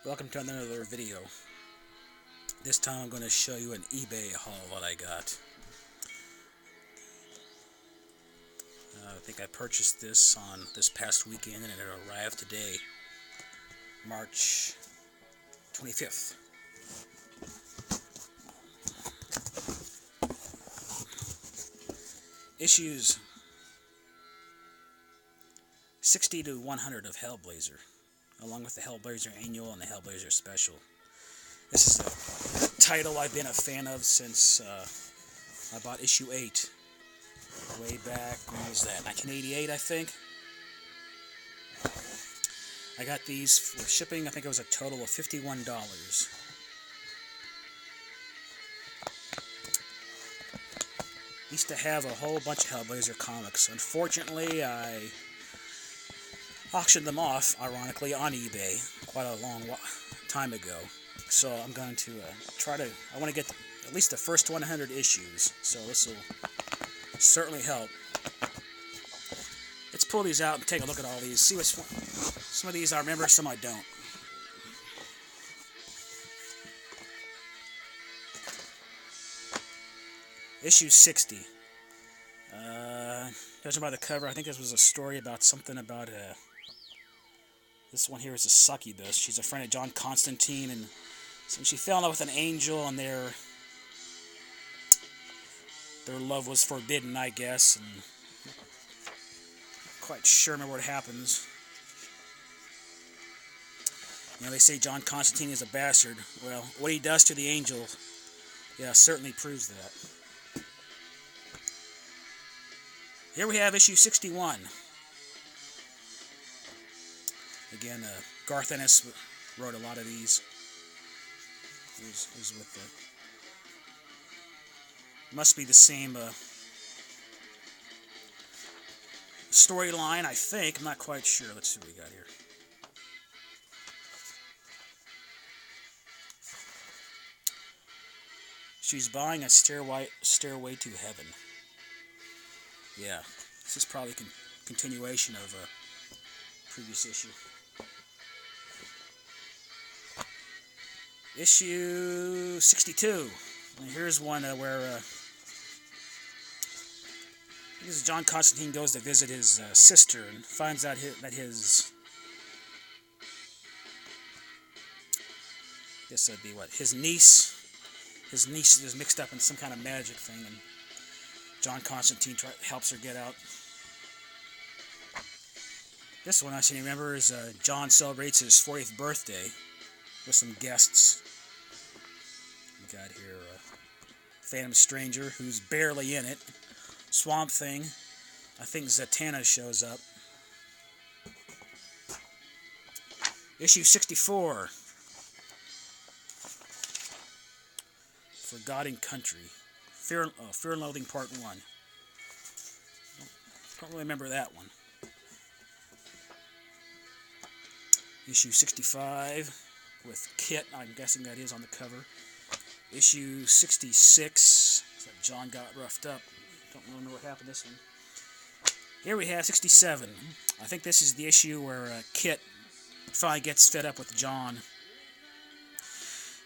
Welcome to another video. This time I'm going to show you an eBay haul that I got. I think I purchased this on this past weekend and it arrived today, March 25th. Issues 60 to 100 of Hellblazer, along with the Hellblazer Annual and the Hellblazer Special. This is a title I've been a fan of since I bought issue 8. Way back, when was that? 1988, I think. I got these for shipping. I think it was a total of $51. Used to have a whole bunch of Hellblazer comics. Unfortunately, I auctioned them off, ironically, on eBay quite a long time ago. So I'm going to I want to get at least the first 100 issues, so this will certainly help. Let's pull these out and take a look at all these, see which one. Some of these I remember, some I don't. Issue 60. Judging by the cover, I think this was a story about something about this one here is a succubus. She's a friend of John Constantine, and so she fell in love with an angel, and their love was forbidden, I guess, and quite sure remember what happens. You know, they say John Constantine is a bastard. Well, what he does to the angel, yeah, certainly proves that. Here we have issue 61. Again, Garth Ennis wrote a lot of these. Here's with the... Must be the same storyline, I think. I'm not quite sure. Let's see what we got here. She's buying a stairway to heaven. Yeah, this is probably a continuation of a previous issue. Issue 62. And here's one where this is John Constantine goes to visit his sister and finds out that his this would be what, his niece is mixed up in some kind of magic thing, and John Constantine helps her get out. This one I seem to remember is John celebrates his 40th birthday with some guests. We got here Phantom Stranger, who's barely in it. Swamp Thing. I think Zatanna shows up. Issue 64. Forgotten Country. Fear and Loathing Part 1. Don't really remember that one. Issue 65 with Kit, I'm guessing that is on the cover. Issue 66. Looks like John got roughed up. Don't remember what happened this one. Here we have 67. I think this is the issue where Kit finally gets fed up with John.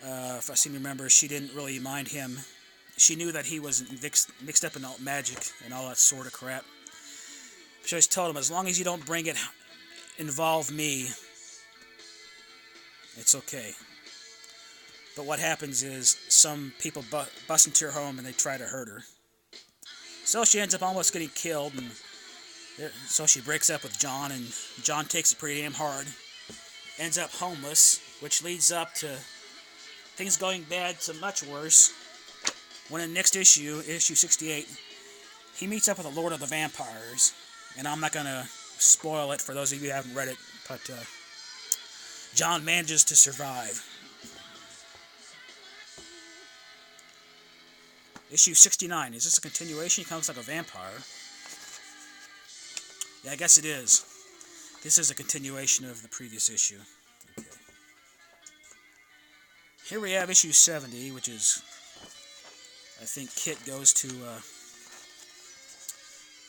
If I seem to remember, she didn't really mind him. She knew that he was mixed up in all magic and all that sort of crap. She always told him, as long as you don't involve me, it's okay. But what happens is some people bust into her home and they try to hurt her. So she ends up almost getting killed, and so she breaks up with John, and John takes it pretty damn hard. Ends up homeless, which leads up to things going bad to much worse. When in the next issue, issue 68, he meets up with the Lord of the Vampires, and I'm not going to spoil it for those of you who haven't read it, but John manages to survive. Issue 69, is this a continuation? He comes like a vampire. Yeah, I guess it is. This is a continuation of the previous issue. Okay. Here we have issue 70, which is... I think Kit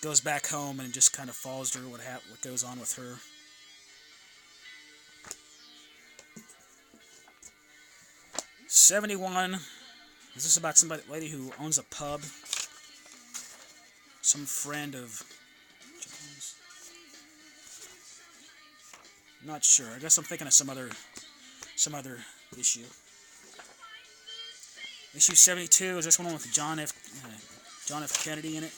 goes back home and just kind of follows her, what goes on with her. 71. Is this about somebody, lady who owns a pub? Some friend of John's? Not sure. I guess I'm thinking of some other issue. Issue 72 is this one with John F. Kennedy in it.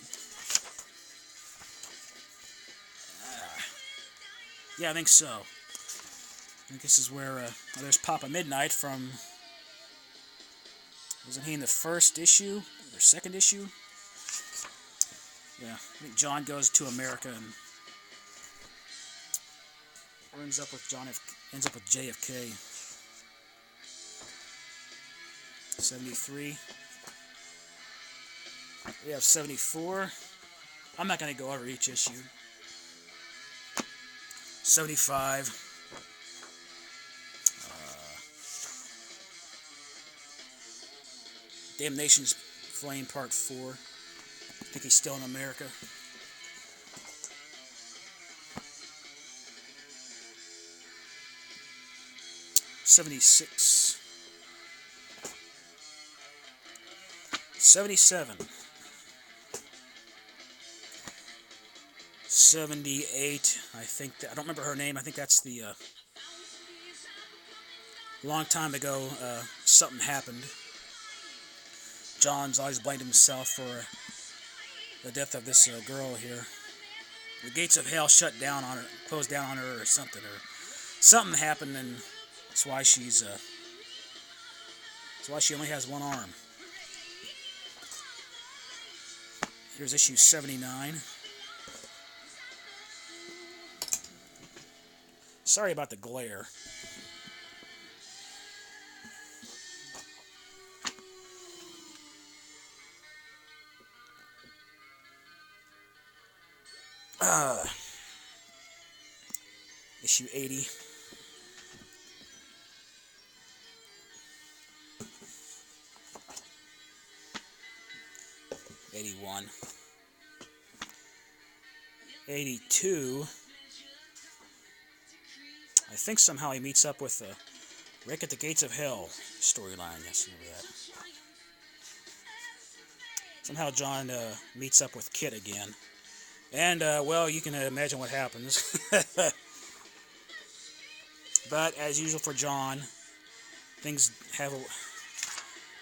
Yeah, I think so. I think this is where there's Papa Midnight from. Wasn't he in the first issue or second issue? Yeah, I think John goes to America and ends up with JFK. 73. We have 74. I'm not going to go over each issue. 75. Damnation's Flame Part 4. I think he's still in America. '76. 77. 78. I think I don't remember her name. I think that's the long time ago. Something happened. John's always blamed himself for the death of this girl here. The gates of hell shut down on her, closed down on her, or something. Or something happened, and that's why she's. That's why she only has one arm. Here's issue 79. Sorry about the glare. Issue 80. '81. 82. I think somehow he meets up with Rick at the Gates of Hell storyline. Yes, remember that. Somehow John meets up with Kit again. And, well, you can imagine what happens. But, as usual for John, things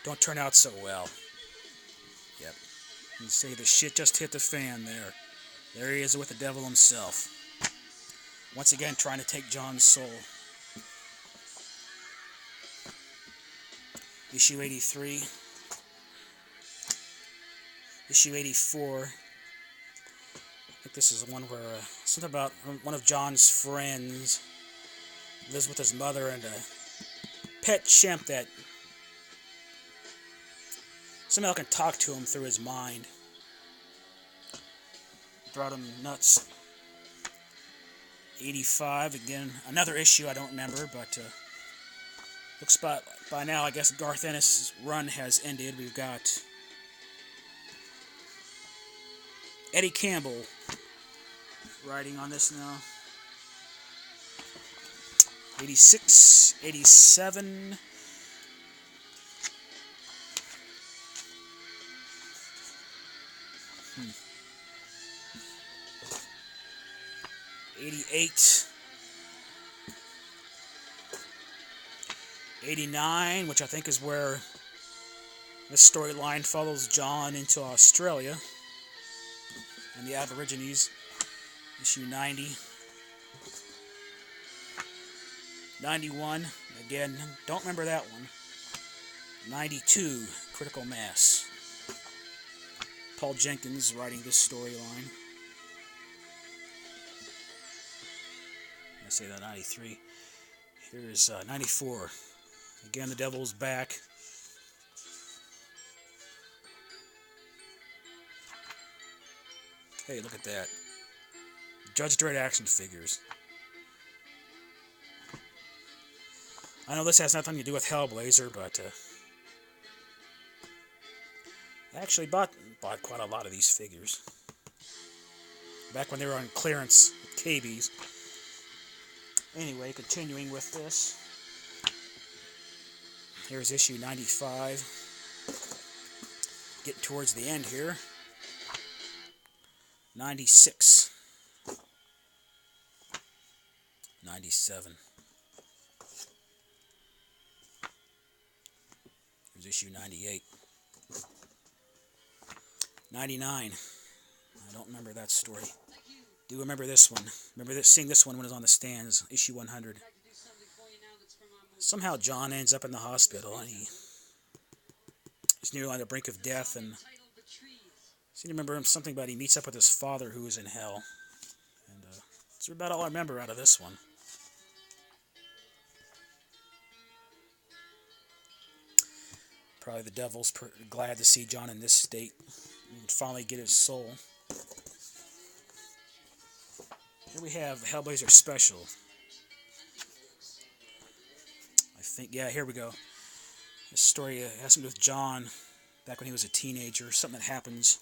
don't turn out so well. Yep. You see the shit just hit the fan there. There he is with the devil himself. Once again, trying to take John's soul. Issue 83. Issue 84. I think this is the one where something about one of John's friends lives with his mother and a pet chimp that somehow can talk to him through his mind. Brought him nuts. 85, again, another issue I don't remember, but looks by now, I guess Garth Ennis' run has ended. We've got Eddie Campbell writing on this now. 86, 87. 88. 89, which I think is where this storyline follows John into Australia and the Aborigines. Issue 90. 91, again, don't remember that one. 92, Critical Mass. Paul Jenkins writing this storyline. I say that 93. Here's 94. Again, the devil's back. Hey, look at that. Judge Dredd action figures. I know this has nothing to do with Hellblazer, but I actually bought quite a lot of these figures. Back when they were on clearance at KB's. Anyway, continuing with this. Here's issue 95. Getting towards the end here. 96. 97. Here's issue 98. 99. I don't remember that story. Do remember this one. Remember seeing this one when it was on the stands. Issue 100. Somehow John ends up in the hospital and he's nearly on the brink of death. And I seem to remember something about he meets up with his father who is in hell. And that's about all I remember out of this one. Probably the devil's glad to see John in this state. He can finally get his soul. Here we have Hellblazer Special. I think, yeah, here we go. This story has something to do with John back when he was a teenager. Something that happens.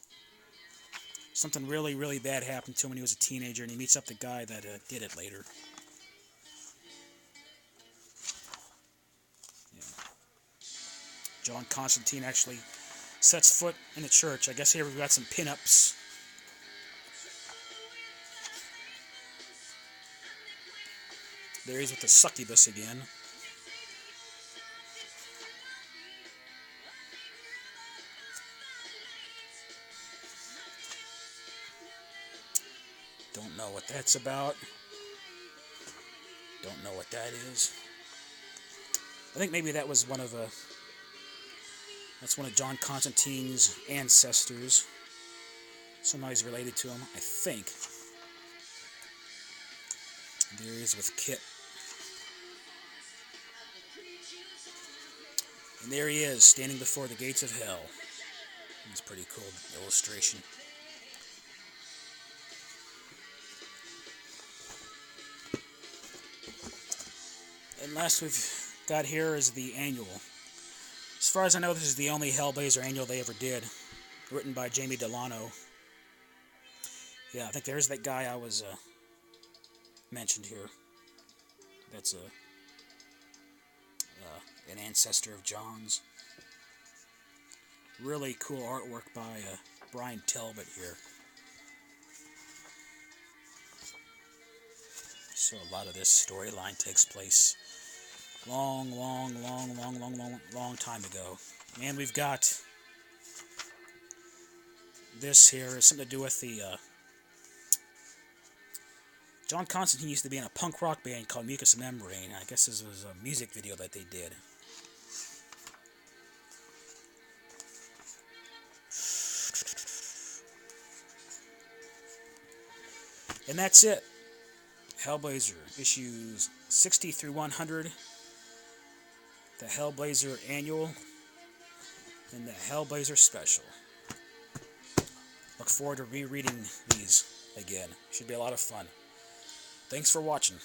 Something really, really bad happened to him when he was a teenager, and he meets up the guy that did it later. John Constantine actually sets foot in the church. I guess here we've got some pin-ups. There he is with the succubus again. Don't know what that's about. Don't know what that is. I think maybe that was one of John Constantine's ancestors. Somebody's related to him, I think. There he is with Kit. And there he is, standing before the gates of hell. That's a pretty cool illustration. And last we've got here is the annual. As far as I know, this is the only Hellblazer annual they ever did, written by Jamie Delano. Yeah, I think there's that guy I was mentioned here. That's an ancestor of John's. Really cool artwork by Brian Talbot here. So a lot of this storyline takes place long time ago. And we've got this here. It's something to do with the John Constantine used to be in a punk rock band called Mucus Membrane. I guess this was a music video that they did. And that's it. Hellblazer, issues 60 through 100. The Hellblazer Annual. And the Hellblazer Special. Look forward to rereading these again. Should be a lot of fun. Thanks for watching.